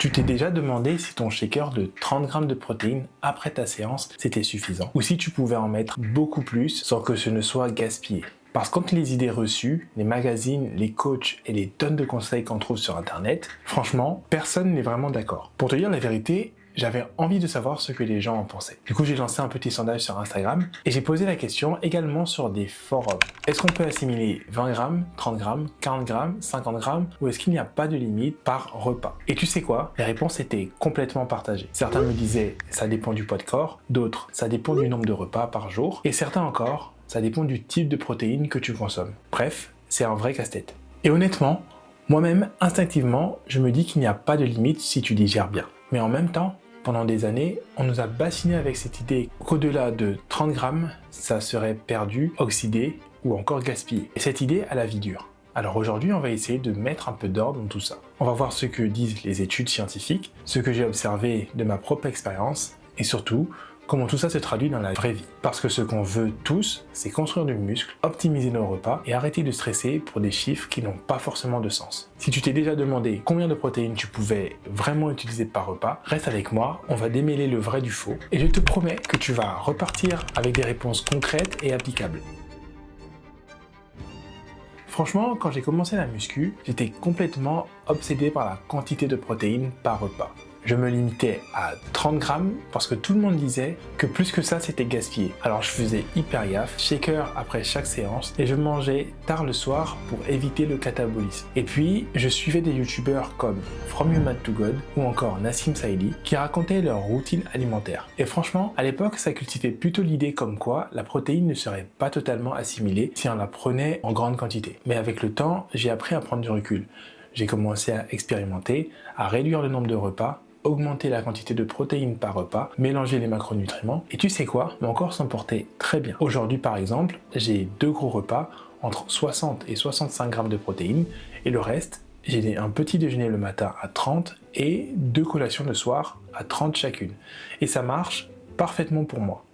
Tu t'es déjà demandé si ton shaker de 30 grammes de protéines après ta séance, c'était suffisant, ou si tu pouvais en mettre beaucoup plus sans que ce ne soit gaspillé. Parce que quand les idées reçues, les magazines, les coachs et les tonnes de conseils qu'on trouve sur internet, franchement, personne n'est vraiment d'accord. Pour te dire la vérité, j'avais envie de savoir ce que les gens en pensaient. Du coup, j'ai lancé un petit sondage sur Instagram et j'ai posé la question également sur des forums. Est-ce qu'on peut assimiler 20 grammes, 30 grammes, 40 grammes, 50 grammes ou est-ce qu'il n'y a pas de limite par repas? Et tu sais quoi? Les réponses étaient complètement partagées. Certains me disaient ça dépend du poids de corps, d'autres ça dépend du nombre de repas par jour et certains encore ça dépend du type de protéines que tu consommes. Bref, c'est un vrai casse-tête. Et honnêtement, moi-même, instinctivement, je me dis qu'il n'y a pas de limite si tu digères bien. Mais en même temps, pendant des années, on nous a bassiné avec cette idée qu'au-delà de 30 grammes, ça serait perdu, oxydé ou encore gaspillé. Et cette idée a la vie dure. Alors aujourd'hui, on va essayer de mettre un peu d'ordre dans tout ça. On va voir ce que disent les études scientifiques, ce que j'ai observé de ma propre expérience et surtout, comment tout ça se traduit dans la vraie vie. Parce que ce qu'on veut tous, c'est construire du muscle, optimiser nos repas et arrêter de stresser pour des chiffres qui n'ont pas forcément de sens. Si tu t'es déjà demandé combien de protéines tu pouvais vraiment utiliser par repas, reste avec moi, on va démêler le vrai du faux et je te promets que tu vas repartir avec des réponses concrètes et applicables. Franchement, quand j'ai commencé la muscu, j'étais complètement obsédé par la quantité de protéines par repas. Je me limitais à 30 grammes parce que tout le monde disait que plus que ça c'était gaspillé. Alors je faisais hyper gaffe, shaker après chaque séance et je mangeais tard le soir pour éviter le catabolisme. Et puis je suivais des youtubeurs comme From Human to God ou encore Nassim Saïdi qui racontaient leur routine alimentaire. Et franchement, à l'époque ça cultivait plutôt l'idée comme quoi la protéine ne serait pas totalement assimilée si on la prenait en grande quantité. Mais avec le temps, j'ai appris à prendre du recul. J'ai commencé à expérimenter, à réduire le nombre de repas, augmenter la quantité de protéines par repas, mélanger les macronutriments, et tu sais quoi, mon corps s'en portait très bien. Aujourd'hui par exemple, j'ai 2 gros repas entre 60 et 65 grammes de protéines, et le reste, j'ai un petit déjeuner le matin à 30 et 2 collations le soir à 30 chacune. Et ça marche parfaitement pour moi.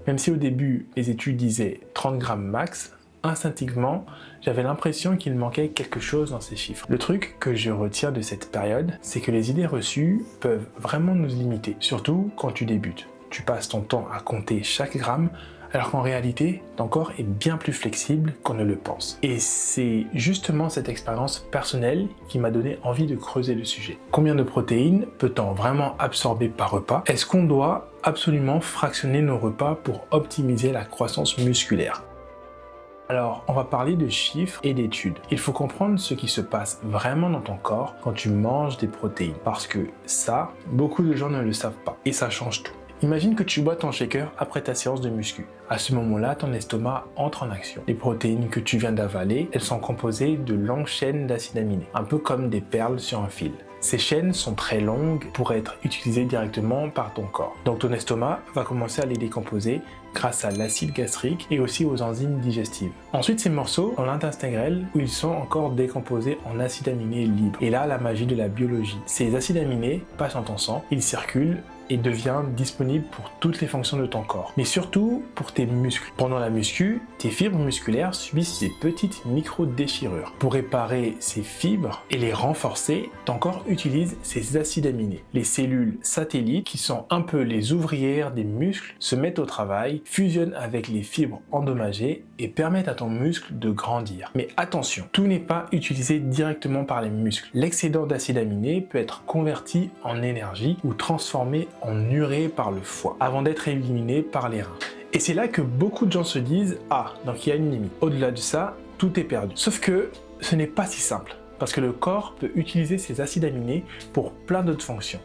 Même si au début, les études disaient 30 grammes max, instinctivement, j'avais l'impression qu'il manquait quelque chose dans ces chiffres. Le truc que je retiens de cette période, c'est que les idées reçues peuvent vraiment nous limiter, surtout quand tu débutes. Tu passes ton temps à compter chaque gramme, alors qu'en réalité, ton corps est bien plus flexible qu'on ne le pense. Et c'est justement cette expérience personnelle qui m'a donné envie de creuser le sujet. Combien de protéines peut-on vraiment absorber par repas? Est-ce qu'on doit absolument fractionner nos repas pour optimiser la croissance musculaire? Alors, on va parler de chiffres et d'études. Il faut comprendre ce qui se passe vraiment dans ton corps quand tu manges des protéines. Parce que ça, beaucoup de gens ne le savent pas. Et ça change tout. Imagine que tu bois ton shaker après ta séance de muscu. À ce moment-là, ton estomac entre en action. Les protéines que tu viens d'avaler, elles sont composées de longues chaînes d'acides aminés, un peu comme des perles sur un fil. Ces chaînes sont très longues pour être utilisées directement par ton corps. Donc ton estomac va commencer à les décomposer grâce à l'acide gastrique et aussi aux enzymes digestives. Ensuite, ces morceaux ont l'intestin grêle où ils sont encore décomposés en acides aminés libres. Et là, la magie de la biologie. Ces acides aminés passent dans ton sang, ils circulent et devient disponible pour toutes les fonctions de ton corps, mais surtout pour tes muscles. Pendant la muscu, tes fibres musculaires subissent des petites micro-déchirures. Pour réparer ces fibres et les renforcer, ton corps utilise ces acides aminés. Les cellules satellites, qui sont un peu les ouvrières des muscles, se mettent au travail, fusionnent avec les fibres endommagées et permettent à ton muscle de grandir. Mais attention, tout n'est pas utilisé directement par les muscles. L'excédent d'acides aminés peut être converti en énergie ou transformé en urée par le foie, avant d'être éliminé par les reins. Et c'est là que beaucoup de gens se disent « Ah, donc il y a une limite. Au-delà de ça, tout est perdu. » Sauf que ce n'est pas si simple, parce que le corps peut utiliser ces acides aminés pour plein d'autres fonctions.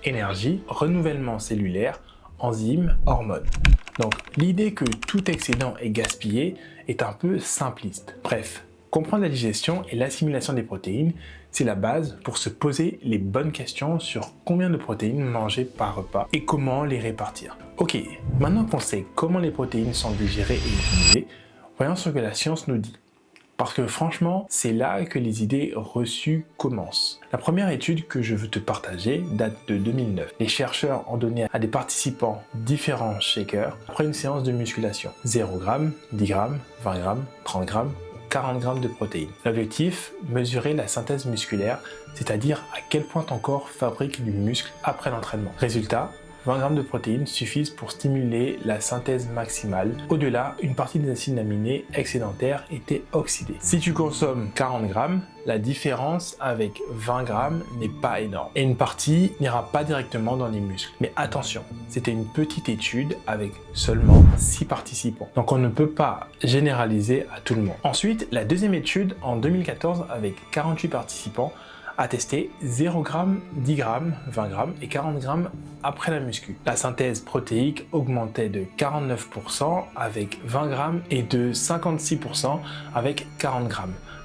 Énergie, renouvellement cellulaire, enzymes, hormones. Donc l'idée que tout excédent est gaspillé est un peu simpliste. Bref, comprendre la digestion et l'assimilation des protéines, c'est la base pour se poser les bonnes questions sur combien de protéines manger par repas et comment les répartir. Ok, maintenant qu'on sait comment les protéines sont digérées et utilisées, voyons ce que la science nous dit. Parce que franchement, c'est là que les idées reçues commencent. La première étude que je veux te partager date de 2009. Les chercheurs ont donné à des participants différents shakers après une séance de musculation. 0 g, 10 g, 20 g, 30 g, 40 g de protéines. L'objectif, mesurer la synthèse musculaire, c'est-à-dire à quel point ton corps fabrique du muscle après l'entraînement. Résultat, 20 g de protéines suffisent pour stimuler la synthèse maximale. Au-delà, une partie des acides aminés excédentaires était oxydée. Si tu consommes 40 g, la différence avec 20 g n'est pas énorme. Et une partie n'ira pas directement dans les muscles. Mais attention, c'était une petite étude avec seulement 6 participants. Donc on ne peut pas généraliser à tout le monde. Ensuite, la deuxième étude en 2014 avec 48 participants a testé 0 g, 10 g, 20 g et 40 g après la muscu. La synthèse protéique augmentait de 49% avec 20 g et de 56% avec 40 g.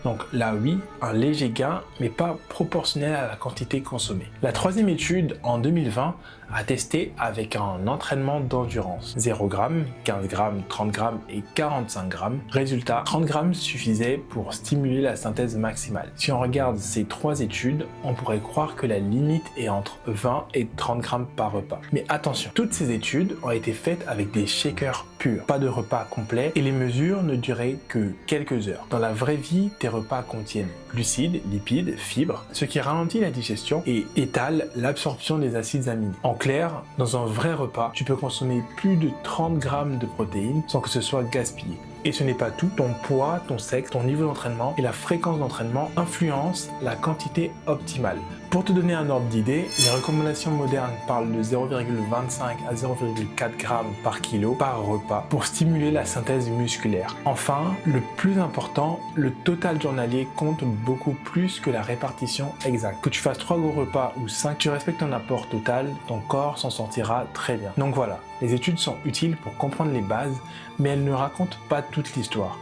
Donc là oui, un léger gain, mais pas proportionnel à la quantité consommée. La troisième étude en 2020 a testé avec un entraînement d'endurance. 0 g, 15 g, 30 g et 45 g. Résultat, 30 g suffisaient pour stimuler la synthèse maximale. Si on regarde ces trois études, on pourrait croire que la limite est entre 20 et 30 g par repas. Mais attention, toutes ces études ont été faites avec des shakers purs, pas de repas complet, et les mesures ne duraient que quelques heures. Dans la vraie vie, tes repas contiennent glucides, lipides, fibres, ce qui ralentit la digestion et étale l'absorption des acides aminés. En clair, dans un vrai repas, tu peux consommer plus de 30 g de protéines sans que ce soit gaspillé. Et ce n'est pas tout, ton poids, ton sexe, ton niveau d'entraînement et la fréquence d'entraînement influencent la quantité optimale. Pour te donner un ordre d'idée, les recommandations modernes parlent de 0,25 à 0,4 g par kilo par repas pour stimuler la synthèse musculaire. Enfin, le plus important, le total journalier compte beaucoup plus que la répartition exacte. Que tu fasses 3 gros repas ou 5, tu respectes ton apport total, ton corps s'en sortira très bien. Donc voilà, les études sont utiles pour comprendre les bases, mais elles ne racontent pas toute l'histoire.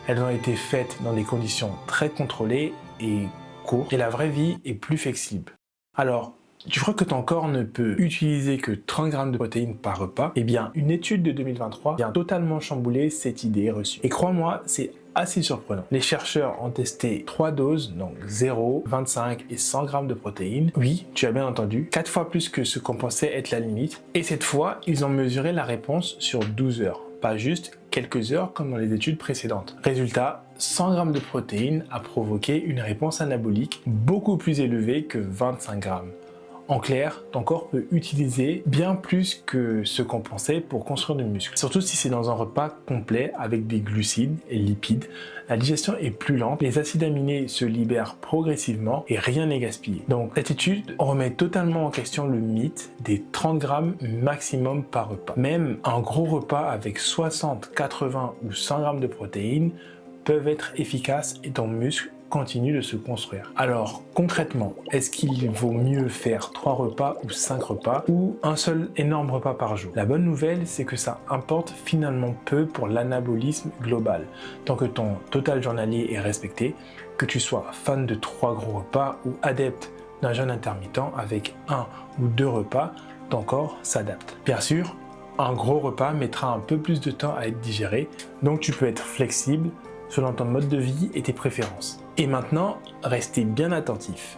Elles ont été faites dans des conditions très contrôlées et courtes, et la vraie vie est plus flexible. Alors, tu crois que ton corps ne peut utiliser que 30 g de protéines par repas? Eh bien, une étude de 2023 vient totalement chambouler cette idée reçue. Et crois-moi, c'est assez surprenant. Les chercheurs ont testé 3 doses, donc 0, 25 et 100 g de protéines. Oui, tu as bien entendu, 4 fois plus que ce qu'on pensait être la limite. Et cette fois, ils ont mesuré la réponse sur 12 heures. Pas juste quelques heures comme dans les études précédentes. Résultat, 100 g de protéines a provoqué une réponse anabolique beaucoup plus élevée que 25 g. En clair, ton corps peut utiliser bien plus que ce qu'on pensait pour construire du muscle. Surtout si c'est dans un repas complet avec des glucides et lipides. La digestion est plus lente, les acides aminés se libèrent progressivement et rien n'est gaspillé. Donc cette étude remet totalement en question le mythe des 30 g maximum par repas. Même un gros repas avec 60, 80 ou 100 g de protéines peuvent être efficaces et ton muscle continue de se construire. Alors concrètement, est-ce qu'il vaut mieux faire 3 repas ou 5 repas ou un seul énorme repas par jour? La bonne nouvelle, c'est que ça importe finalement peu pour l'anabolisme global. Tant que ton total journalier est respecté, que tu sois fan de 3 gros repas ou adepte d'un jeûne intermittent avec 1 ou 2 repas, ton corps s'adapte. Bien sûr, un gros repas mettra un peu plus de temps à être digéré, donc tu peux être flexible selon ton mode de vie et tes préférences. Et maintenant, restez bien attentifs.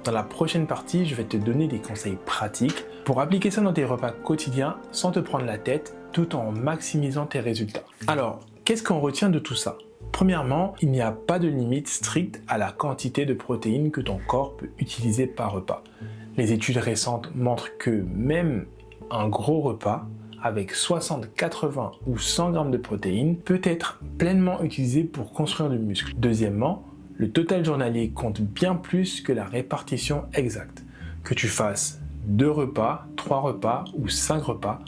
Dans la prochaine partie, je vais te donner des conseils pratiques pour appliquer ça dans tes repas quotidiens sans te prendre la tête, tout en maximisant tes résultats. Alors, qu'est-ce qu'on retient de tout ça? Premièrement, il n'y a pas de limite stricte à la quantité de protéines que ton corps peut utiliser par repas. Les études récentes montrent que même un gros repas avec 60, 80 ou 100 g de protéines peut être pleinement utilisé pour construire du muscle. Deuxièmement, le total journalier compte bien plus que la répartition exacte. Que tu fasses 2 repas, 3 repas ou 5 repas,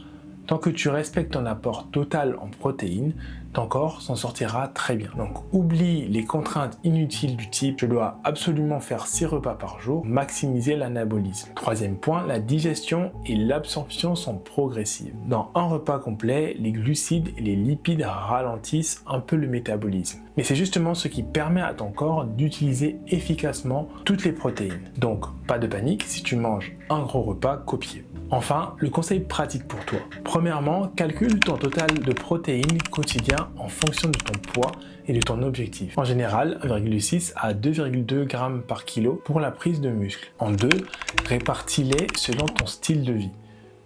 tant que tu respectes ton apport total en protéines, ton corps s'en sortira très bien. Donc oublie les contraintes inutiles du type je dois absolument faire 6 repas par jour, maximiser l'anabolisme. Troisième point, la digestion et l'absorption sont progressives. Dans un repas complet, les glucides et les lipides ralentissent un peu le métabolisme. Mais c'est justement ce qui permet à ton corps d'utiliser efficacement toutes les protéines. Donc pas de panique si tu manges un gros repas copié. Enfin, le conseil pratique pour toi. Premièrement, calcule ton total de protéines quotidien en fonction de ton poids et de ton objectif. En général, 1,6 à 2,2 g par kilo pour la prise de muscle. En 2, répartis-les selon ton style de vie.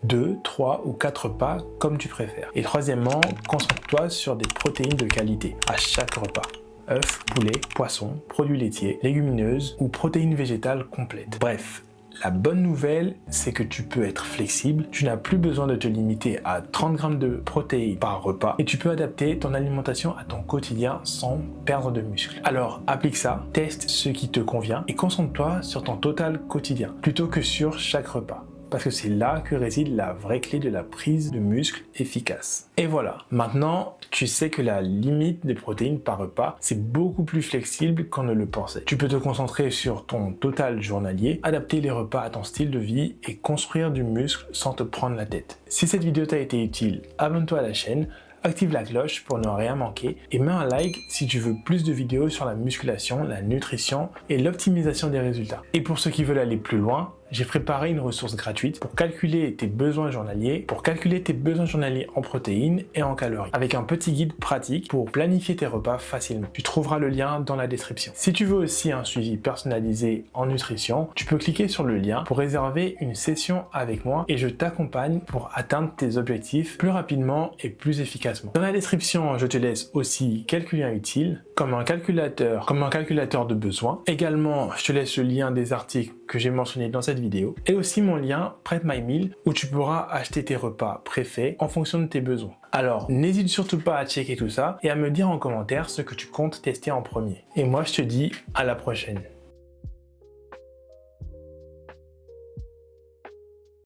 2, 3 ou 4 repas comme tu préfères. Et troisièmement, concentre-toi sur des protéines de qualité à chaque repas. œufs, poulet, poisson, produits laitiers, légumineuses ou protéines végétales complètes. Bref. La bonne nouvelle, c'est que tu peux être flexible, tu n'as plus besoin de te limiter à 30 grammes de protéines par repas et tu peux adapter ton alimentation à ton quotidien sans perdre de muscle. Alors applique ça, teste ce qui te convient et concentre-toi sur ton total quotidien plutôt que sur chaque repas. Parce que c'est là que réside la vraie clé de la prise de muscle efficace. Et voilà, maintenant tu sais que la limite des protéines par repas, c'est beaucoup plus flexible qu'on ne le pensait. Tu peux te concentrer sur ton total journalier, adapter les repas à ton style de vie et construire du muscle sans te prendre la tête. Si cette vidéo t'a été utile, abonne-toi à la chaîne, active la cloche pour ne rien manquer et mets un like si tu veux plus de vidéos sur la musculation, la nutrition et l'optimisation des résultats. Et pour ceux qui veulent aller plus loin, j'ai préparé une ressource gratuite pour calculer tes besoins journaliers, en protéines et en calories, avec un petit guide pratique pour planifier tes repas facilement. Tu trouveras le lien dans la description. Si tu veux aussi un suivi personnalisé en nutrition, tu peux cliquer sur le lien pour réserver une session avec moi et je t'accompagne pour atteindre tes objectifs plus rapidement et plus efficacement. Dans la description, je te laisse aussi quelques liens utiles, comme un calculateur de besoins. Également, je te laisse le lien des articles que j'ai mentionnés dans cette vidéo et aussi mon lien Prep My Meal où tu pourras acheter tes repas préfaits en fonction de tes besoins. Alors, n'hésite surtout pas à checker tout ça et à me dire en commentaire ce que tu comptes tester en premier. Et moi, je te dis à la prochaine.